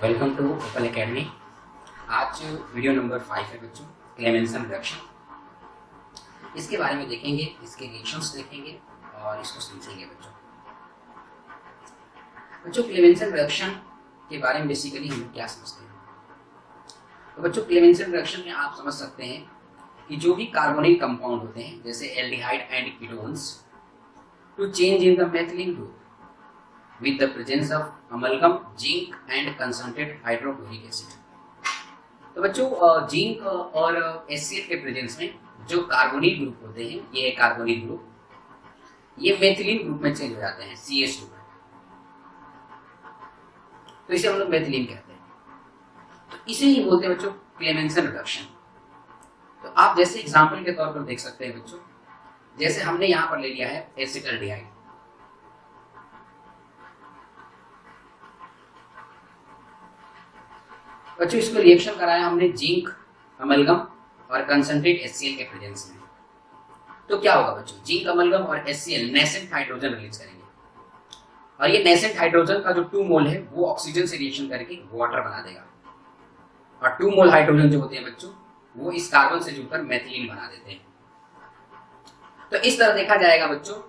Welcome to open academy. आज video number 5 है बच्चों, क्लेमेंसन रिडक्शन। इसके बारे में देखेंगे, इसके रिएक्शंस देखेंगे और इसको समझेंगे बच्चों। क्लेमेंसन रिडक्शन के बारे में बेसिकली हम क्या समझते हैं? तो बच्चों क्लेमेंसन रिडक्शन में आप समझ सकते हैं कि जो भी कार्बोनिक कंपाउंड होते हैं जैसे aldehyde and ketones to change in the methylene group with the presence of amalgam, zinc and concentrated hydrochloric acid। तो बच्चों जिंक और HCl के प्रेजेंस में जो कार्बोनिल ग्रुप होते हैं, ये है कार्बोनिल ग्रुप, ये मेथिलीन ग्रुप में चेंज हो जाते हैं CH2 में। तो इसे हम लोग मेथिलीन कहते हैं। तो इसे ही बोलते हैं बच्चों क्लेमेंसन रिडक्शन। तो आप जैसे एग्जांपल के तौर पर देख सकते हैं बच्चों, जैसे हमने यहाँ पर ले लिया है एसिटल्डिहाइड। बच्चों इसको रिएक्शन कराया हमने जिंक, अमलगम और कंसंट्रेट HCl के प्रेजेंस में। तो क्या होगा बच्चों, जिंक, अमलगम और HCl नेसेंट हाइड्रोजन रिलीज करेंगे और ये नेसेंट हाइड्रोजन का जो 2 मोल है वो ऑक्सीजन से रिएक्शन करके वाटर बना देगा और 2 मोल हाइड्रोजन जो होते हैं बच्चों वो इस कार्बन से जुड़कर मेथिलीन बना देते हैं। तो इस तरह देखा जाएगा बच्चों,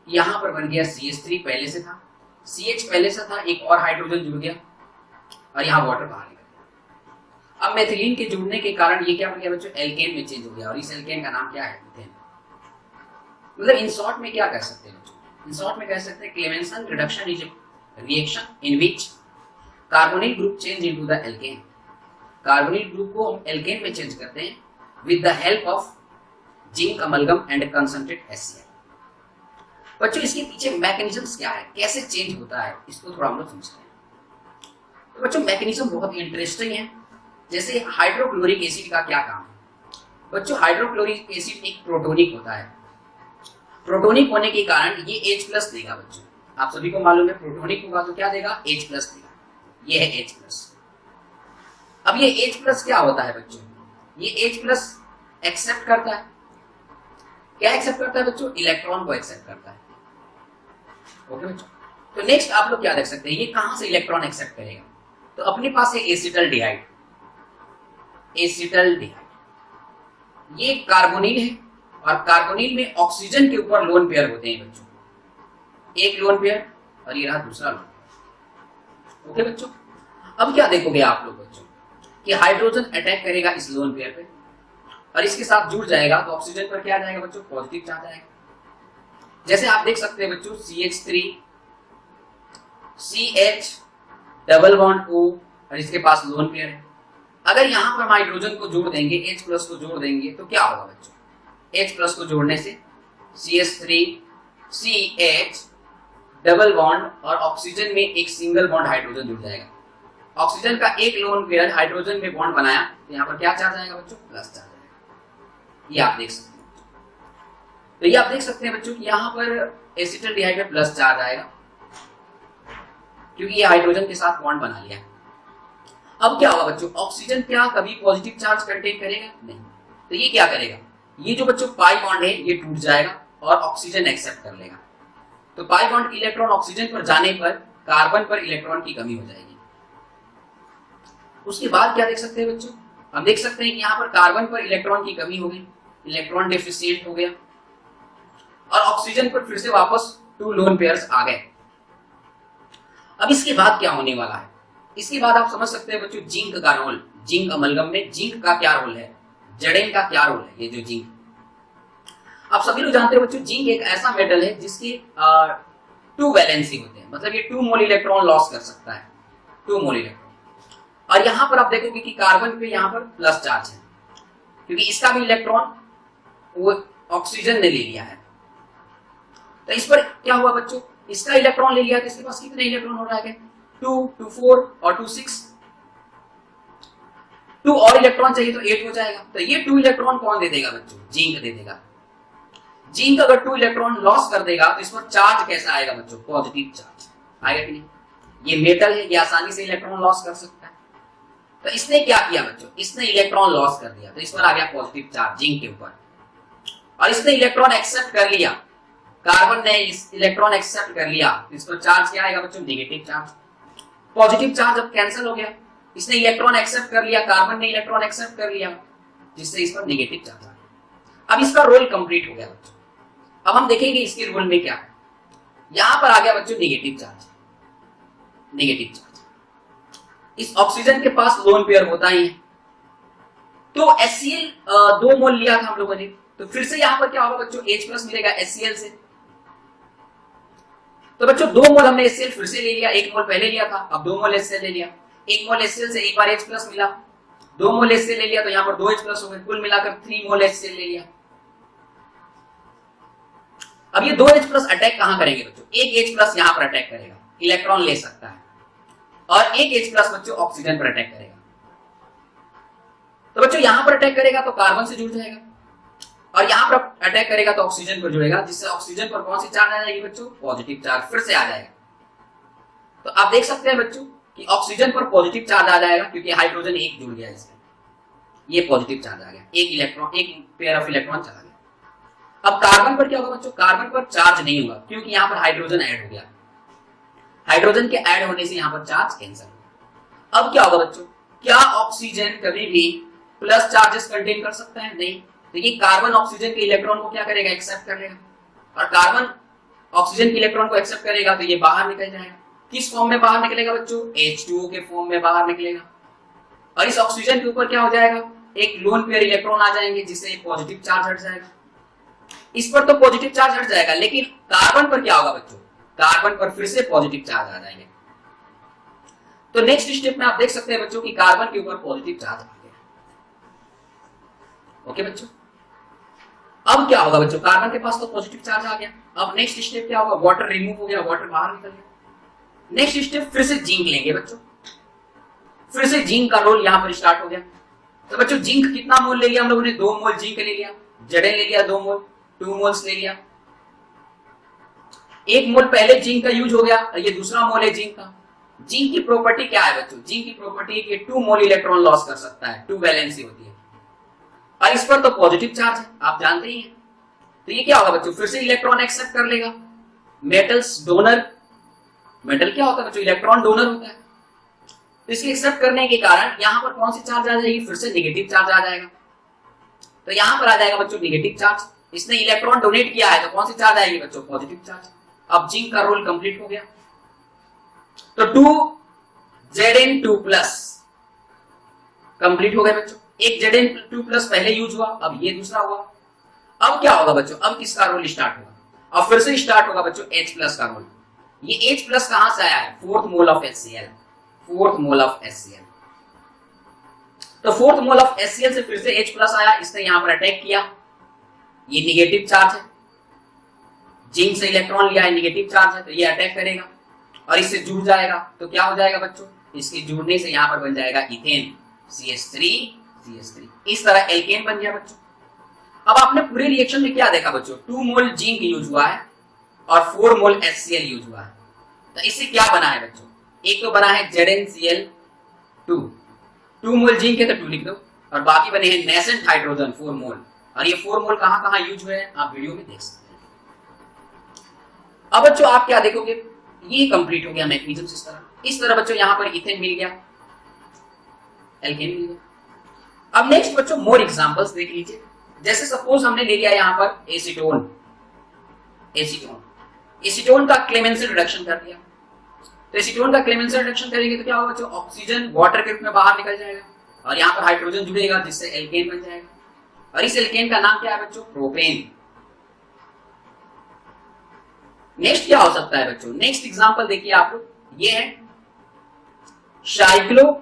यहां पर बन गया CH3 पहले से था, CH पहले से था, एक और हाइड्रोजन जुड़ गया और यहाँ वाटर बाहर निकल गया। अब मेथिलीन के जुड़ने के कारण ये क्या बन गया बच्चों, एल्केन में चेंज हो गया और इस एल्केन का नाम क्या है, मीथेन। मतलब इन शॉर्ट में क्या कह सकते हैं बच्चों, इन शॉर्ट में कह सकते हैं Clemmensen reduction is reaction in which carbonyl group change into the alkene. Carbonyl group को हम एल्केन में चेंज करते हैं with the help of zinc, amalgam and concentrate HCl। बच्चों इसके पीछे मैकेनिज्म्स क्या है, कैसे चेंज होता है, इसको थोड़ा हम लोग समझते हैं। तो बच्चों मैकेनिज्म बहुत ही इंटरेस्टिंग है। जैसे हाइड्रोक्लोरिक एसिड का क्या काम है बच्चों, हाइड्रोक्लोरिक एसिड एक प्रोटोनिक होता है। प्रोटोनिक होने के कारण ये H+ देगा बच्चों, आप सभी को मालूम है प्रोटोनिक होगा तो क्या देगा, H+ देगा। ये है H+। अब ये H+ क्या होता है बच्चों, ये H+ एक्सेप्ट करता है, क्या एक्सेप्ट करता है बच्चों, इलेक्ट्रॉन को एक्सेप्ट करता है। ओके बच्चों, तो नेक्स्ट आप लोग क्या देख सकते हैं, ये कहां से इलेक्ट्रॉन एक्सेप्ट करेगा, तो अपने पास है एसिटल्डिहाइड। एसिटल्डिहाइड ये कार्बोनिल है और कार्बोनिल में ऑक्सीजन के ऊपर लोन पेयर होते हैं बच्चों, एक लोन पेयर और ये रहा दूसरा लोन पेयर। ओके बच्चों, अब क्या देखोगे आप लोग बच्चों कि हाइड्रोजन अटैक करेगा इस लोन पेयर पे और इसके साथ जुड़ जाएगा तो ऑक्सीजन पर क्या जाएगा बच्चों, पॉजिटिव चार्ज आएगा। जैसे आप देख सकते हैं बच्चों CH3 CH double bond O और इसके पास लोन पेयर है। अगर यहां पर हम हाइड्रोजन को जोड़ देंगे, H+ को जोड़ देंगे तो क्या होगा बच्चों, H+ को जोड़ने से CH3 CH डबल बॉन्ड और ऑक्सीजन में एक सिंगल बॉन्ड हाइड्रोजन जुड़ जाएगा। ऑक्सीजन का एक लोन पेयर हाइड्रोजन में बॉन्ड बनाया तो यहाँ पर क्या चार्ज आएगा बच्चों, प्लस चार्ज आएगा। ये आप देख सकते हैं। तो ये आप देख सकते हैं बच्चों कि यहाँ पर एसिटल्डिहाइड में प्लस चार्ज आएगा क्योंकि ये हाइड्रोजन के साथ बॉन्ड बना लिया। अब क्या होगा बच्चों, ऑक्सीजन क्या कभी पॉजिटिव चार्ज कंटेन करेगा, नहीं। तो ये क्या करेगा, ये जो बच्चों पाई बॉन्ड है ये टूट जाएगा और ऑक्सीजन एक्सेप्ट कर लेगा। तो पाई बॉन्ड की इलेक्ट्रॉन ऑक्सीजन पर जाने पर कार्बन पर इलेक्ट्रॉन की कमी हो जाएगी। उसके बाद क्या देख सकते हैं बच्चों, हम देख सकते हैं कि यहाँ पर कार्बन पर इलेक्ट्रॉन की कमी हो गई, इलेक्ट्रॉन डेफिशिएंट हो गया और ऑक्सीजन पर फिर से वापस 2 लोन पेयर्स आ गए। अब इसके बाद क्या होने वाला है, इसके बाद आप समझ सकते हैं बच्चों जिंक का रोल, जिंक अमलगम में जिंक का क्या रोल है, जड़ेन का क्या रोल है। ये जो जिंक, आप सभी लोग जानते हैं बच्चों जिंक एक ऐसा मेटल है जिसकी 2 वैलेंसी होते हैं, मतलब ये 2 मोल इलेक्ट्रॉन लॉस कर सकता है, 2 मोल इलेक्ट्रॉन। और यहां पर आप देखोगे कि कार्बन पे यहां पर प्लस चार्ज है क्योंकि इसका भी इलेक्ट्रॉन वो ऑक्सीजन ने ले लिया है। तो इस पर क्या हुआ बच्चों, इसका इलेक्ट्रॉन ले लिया तो इसके पास कितने इलेक्ट्रॉन हो रहा है, 2 2 4 और 2 6। 2 और इलेक्ट्रॉन चाहिए तो 8 हो जाएगा। तो ये 2 इलेक्ट्रॉन कौन दे देगा बच्चों, जिंक दे देगा। जिंक अगर 2 इलेक्ट्रॉन लॉस कर देगा तो इस पर चार्ज कैसा आएगा बच्चों, पॉजिटिव चार्ज आएगा कि नहीं। ये मेटल है, ये आसानी से इलेक्ट्रॉन लॉस कर सकता है। तो इसने क्या किया बच्चों, इसने इलेक्ट्रॉन लॉस कर दिया तो इस पर आ गया पॉजिटिव चार्ज जिंक के ऊपर और इसने इलेक्ट्रॉन एक्सेप्ट कर लिया, कार्बन ने इस इलेक्ट्रॉन एक्सेप्ट कर लिया तो इस पर चार्ज क्या आएगा बच्चों, नेगेटिव चार्ज। पॉजिटिव चार्ज अब कैंसिल हो गया, इसने इलेक्ट्रॉन एक्सेप्ट कर लिया, कार्बन ने इलेक्ट्रॉन एक्सेप्ट कर लिया, जिससे इस पर नेगेटिव चार्ज आ गया। अब इसका रोल कंप्लीट हो गया बच्चों। अब हम देखेंगे इसके रोल में क्या है। यहां पर आ गया बच्चों नेगेटिव चार्ज, नेगेटिव चार्ज। इस ऑक्सीजन के पास लोन पेयर होता ही है, तो HCl 2 मोल लिया था हम लोगों ने, तो फिर से यहां पर क्या होगा बच्चों, H+ मिलेगा HCl से। तो बच्चों 2 मोल हमने HCl फिर से ले लिया, 1 मोल पहले लिया था, अब 2 मोल HCl ले लिया। 1 मोल HCl से एक बार H+ मिला, 2 मोल HCl ले लिया, तो यहां पर 2 H+ हो गए, कुल मिलाकर 3 मोल HCl ले लिया। अब ये 2 H+ अटैक कहां करेंगे बच्चों, एक H+ यहां पर अटैक करेगा, इलेक्ट्रॉन ले सकता है, और एक H+ बच्चों ऑक्सीजन पर अटैक करेगा। तो बच्चों यहां पर अटैक करेगा तो कार्बन से जुड़ जाएगा, और यहां पर अटैक करेगा तो ऑक्सीजन पर जुड़ेगा, जिससे ऑक्सीजन पर कौन सी चार्ज आ जाएगी बच्चों, पॉजिटिव चार्ज फिर से आ जाएगा। तो आप देख सकते हैं बच्चों कि ऑक्सीजन पर पॉजिटिव चार्ज आ जाएगा, क्योंकि हाइड्रोजन एक जुड़ गया इसमें, ये पॉजिटिव चार्ज आ गया, एक इलेक्ट्रॉन, एक पेयर ऑफ इलेक्ट्रॉन चला गया। अब कार्बन पर क्या होगा बच्चों, कार्बन पर चार्ज नहीं होगा, क्योंकि यहां पर हाइड्रोजन ऐड हो गया, हाइड्रोजन के ऐड होने से यहां पर चार्ज कैंसिल होगा। अब क्या होगा बच्चों, क्या ऑक्सीजन कभी भी प्लस चार्जेस कंटेन कर सकता है, नहीं। देखिए कार्बन ऑक्सीजन के इलेक्ट्रॉन को क्या करेगा, एक्सेप्ट कर लेगा, और कार्बन ऑक्सीजन के इलेक्ट्रॉन को एक्सेप्ट करेगा तो ये बाहर निकल जाएगा। किस फॉर्म में बाहर निकलेगा बच्चों, H2O के फॉर्म में बाहर निकलेगा, और इस ऑक्सीजन के ऊपर क्या हो जाएगा, एक लोन पेयर इलेक्ट्रॉन आ जाएंगे, जिससे एक पॉजिटिव चार्ज हट जाएगा। इस पर तो पॉजिटिव चार्ज हट जाएगा, लेकिन कार्बन पर क्या होगा बच्चों, कार्बन पर फिर से पॉजिटिव चार्ज आ जाएंगे। तो नेक्स्ट स्टेप में आप देख सकते हैं बच्चों कि कार्बन के ऊपर पॉजिटिव चार्ज आ गया। ओके बच्चों, अब क्या होगा बच्चों, कार्बन के पास तो पॉजिटिव चार्ज आ गया, अब नेक्स्ट स्टेप क्या होगा, वाटर रिमूव हो गया, वाटर बाहर निकल गया। नेक्स्ट स्टेप फिर से जिंक लेंगे बच्चों, फिर से जिंक का रोल यहां पर स्टार्ट हो गया। तो बच्चों जिंक कितना मोल ले लिया हम लोगों ने, 2 मोल जिंक ले लिया, Zn ले लिया 2 मोल, 2 मोल्स ले लिया। 1 मोल पहले जिंक का यूज हो गया, और ये दूसरा मोल है जिंक का। जिंक की प्रॉपर्टी क्या है बच्चों, जिंक की प्रॉपर्टी है कि 2 मोल इलेक्ट्रॉन लॉस कर सकता है, 2 वैलेंसी होती है, और इस पर तो पॉजिटिव चार्ज है, आप जानते ही हैं। तो ये क्या होगा बच्चों, फिर से इलेक्ट्रॉन एक्सेप्ट कर लेगा। मेटल्स डोनर, मेटल क्या होता है बच्चों, इलेक्ट्रॉन डोनर होता है, तो इसके एक्सेप्ट करने के कारण यहां पर कौन सी चार्ज आ जाएगी, फिर से नेगेटिव चार्ज आ जाएगा। तो यहां पर आ जाएगा बच्चों नेगेटिव चार्ज, इसने इलेक्ट्रॉन डोनेट किया है, तो कौन सी चार्ज आएगी बच्चों, पॉजिटिव चार्ज। अब जिंक का रोल कंप्लीट हो गया, तो 2Zn2+ कंप्लीट हो गया बच्चों। एक Zn2+ पहले यूज हुआ, अब ये दूसरा हुआ। अब क्या होगा बच्चों, अब किसका रोल स्टार्ट होगा, अब फिर से स्टार्ट होगा बच्चों H+ का रोल। ये H+ कहां से आया है, 4th mole of HCl, 4th mole of HCl। तो 4th मोल ऑफ HCl से फिर से H+ आया, इसने यहां पर अटैक किया, ये नेगेटिव चार्ज है, जिंक से इलेक्ट्रॉन लिया है, नेगेटिव चार्ज है, तो ये अटैक करेगा और इससे जुड़ जाएगा। तो क्या हो जाएगा बच्चों, इसके जुड़ने से यहां पर बन जाएगा इथेन, CH3, इस तरह एल्केन बन गया बच्चों। अब आपने पूरे रिएक्शन में क्या देखा बच्चों, 2 मोल जिंक यूज हुआ है और 4 मोल HCl यूज हुआ है। तो इससे क्या बना है बच्चों, एक तो बना है ZnCl2, 2 मोल जिंक है तो 2 लिख दो, और बाकी बने हैं नेसेंट हाइड्रोजन 4 मोल, और ये 4 मोल कहां कहां यूज हुए हैं आप वीडियो में देख सकते हैं। अब बच्चों आप क्या देखोगे, ये कंप्लीट हो गया मैकेनिज्म इस तरह बच्चों यहां पर इथेन मिल गया, एल्केन मिल गया। अब नेक्स्ट बच्चों मोर एग्जांपल्स देख लीजिए। जैसे सपोज हमने ले लिया यहां पर एसीटोन, एसीटोन का क्लेमेंसन रिडक्शन कर दिया। तो एसीटोन का क्लेमेंसन रिडक्शन करेंगे तो क्या होगा बच्चों, ऑक्सीजन वाटर के रूप में बाहर निकल जाएगा, और यहां पर हाइड्रोजन जुड़ेगा, जिससे एल्केन बन जाएगा, और इस एल्केन का नाम क्या है बच्चों, प्रोपेन। नेक्स्ट क्या हो सकता है बच्चों, नेक्स्ट एग्जांपल देखिए आप लोग, ये है साइक्लोहेक्सेनॉन,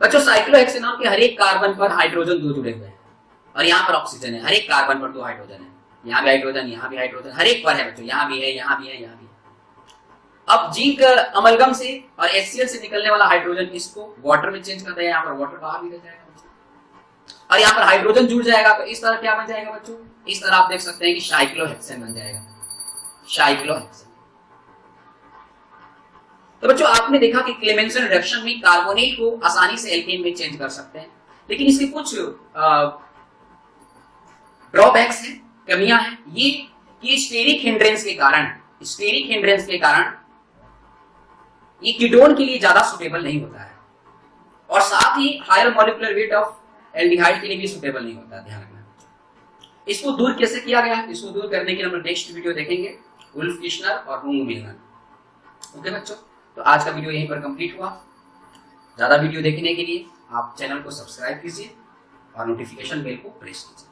बच्चों साइक्लोहेक्सेनॉन के हर एक कार्बन पर हाइड्रोजन 2 जुड़े हुए हैं, और यहां पर ऑक्सीजन है, हर एक कार्बन पर 2 हाइड्रोजन है, यहां भी हाइड्रोजन, यहां भी हाइड्रोजन, हर एक पर है बच्चों, यहां भी है, यहां भी है, यहां भी है। अब जिंक अमलगम से और HCl से निकलने वाला हाइड्रोजन इसको वाटर में चेंज करता है, यहां पर वाटर बाहर निकल जाएगा, और यहां पर हाइड्रोजन जुड़ जाएगा, तो इस तरह क्या बन जाएगा बच्चों, इस तरह आप देख सकते हैं कि साइक्लोहेक्सेन बन जाएगा, साइक्लोहेक्सेन। तो बच्चों आपने देखा कि क्लेमेंसन रिडक्शन में कार्बोनेट को आसानी से एल्केन में चेंज कर सकते हैं, लेकिन इसके कुछ ड्रॉबैक्स हैं, कमियां हैं। ये कि स्टेरिक हिंड्रेंस के कारण ये कीटोन के लिए ज्यादा सुटेबल नहीं होता है, और साथ ही higher molecular weight of aldehyde के लिए भी सुटेबल नहीं होता है। ध्यान रखना। इसको दूर कैसे किया गया, इसको दूर करने के लिए हम लोग नेक्स्ट वीडियो देखेंगे, वुल्फ किशनर और रूंग मिलनर। ओके बच्चों, तो आज का वीडियो यहीं पर कंप्लीट हुआ। ज्यादा वीडियो देखने के लिए आप चैनल को सब्सक्राइब कीजिए और नोटिफिकेशन बेल को प्रेस कीजिए।